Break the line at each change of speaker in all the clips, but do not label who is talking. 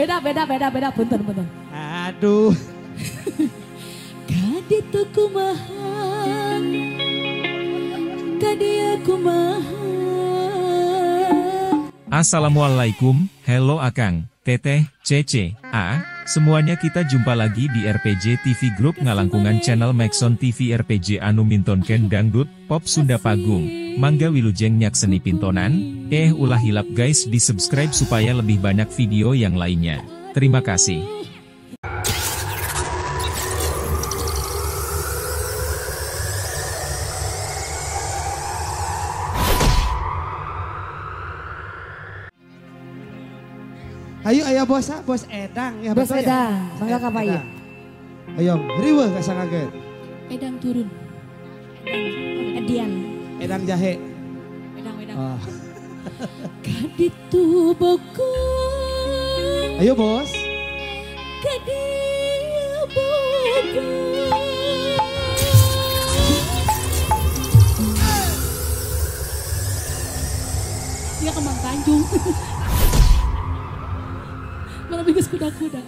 beda, punten.
Aduh.
Kaditu kumaha, kadia kumaha.
Assalamualaikum, hello Akang, Teteh, Cece, semuanya kita jumpa lagi di RPG TV Group ngalangkungan channel Maxon TV RPG anu mintonken dangdut, pop Sunda Pagung, mangga wilujeng nyak seni pintonan, ulah hilap guys di subscribe supaya lebih banyak video yang lainnya. Terima kasih.
Ayo bos Edang ya.
Bos
betul
Edang,
ya?
mangga ka payu.
Ayo, riweuh kasangageun.
Edang turun. Edian.
Edang jahe.
Edang.
Oh.
Kaditu boko.
Ayo bos.
Kadia boko. Dia kembang Tanjung. Malah bikin kuda-kuda.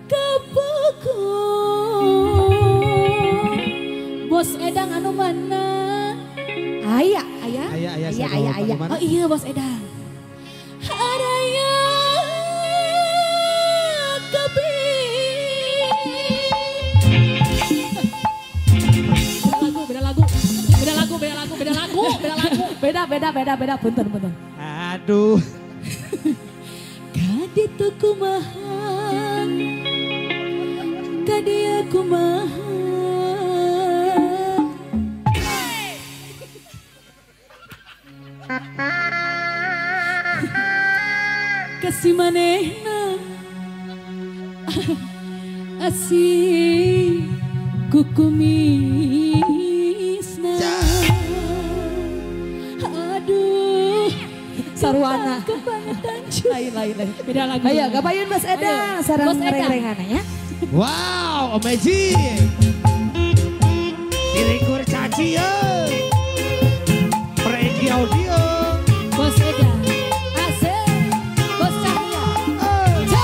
Kaboko. Bos Edang anu mana? Aya. Oh iya Bos Edang. Araya kabi. Beda lagu. Punten.
Aduh.
Kaditu kumaha, kadia kumaha. Kasih manehna asih kukumisna. Aduh sarwana lain. Beda lagu. Ayo gabayun Bos Edang sareng reng-rengan ya.
Wow, amazing. Dirikur caci ya. Pregi audio.
Bos Edang. Asik. Bos Cahya.
Ayo.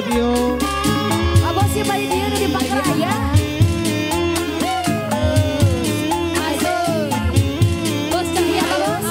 audio.
Abang si bayi dia udah dipakai ya. Bos Cahya bos.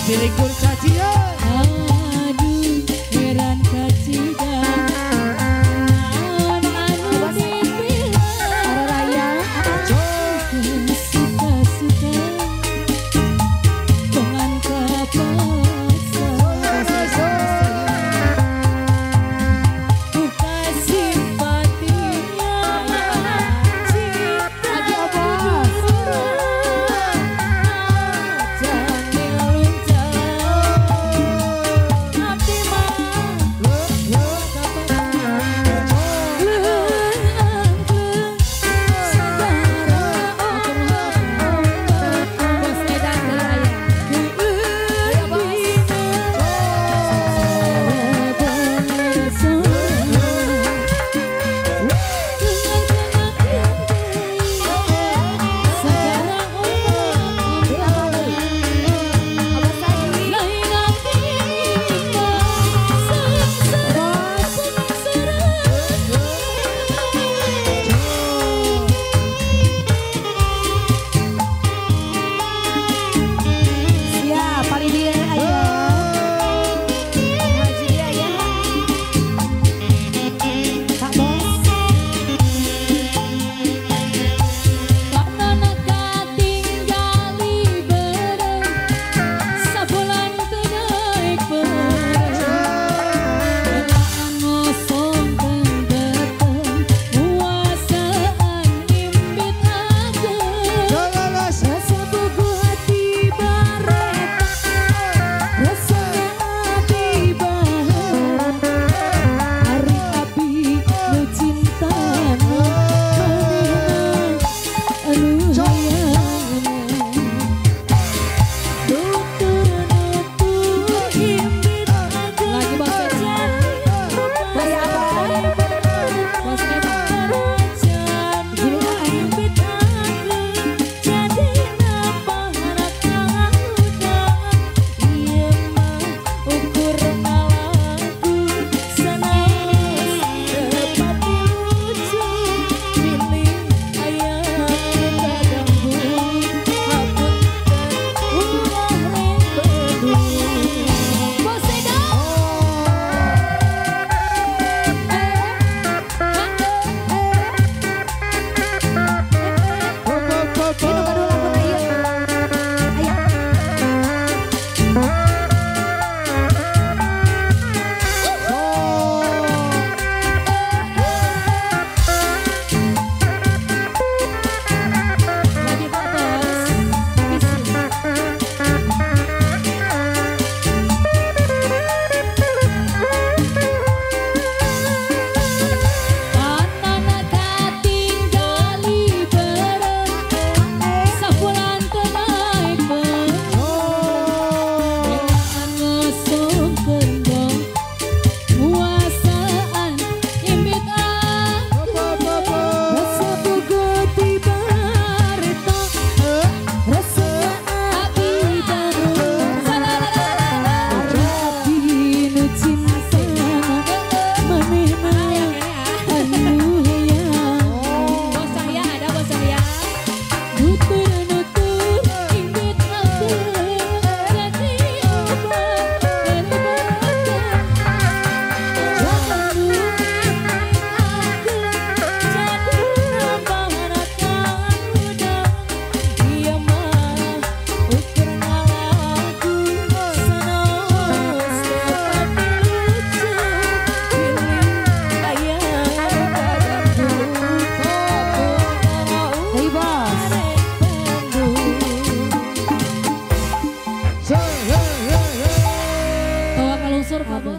Direktur cacian.
Aduh, heran kacidan. Anu dibilang Raya suka-suka dengan kapasa. Buka simpatinya cinta dulu. Jangan lunca
Bawa kalungsur, Pak Bos.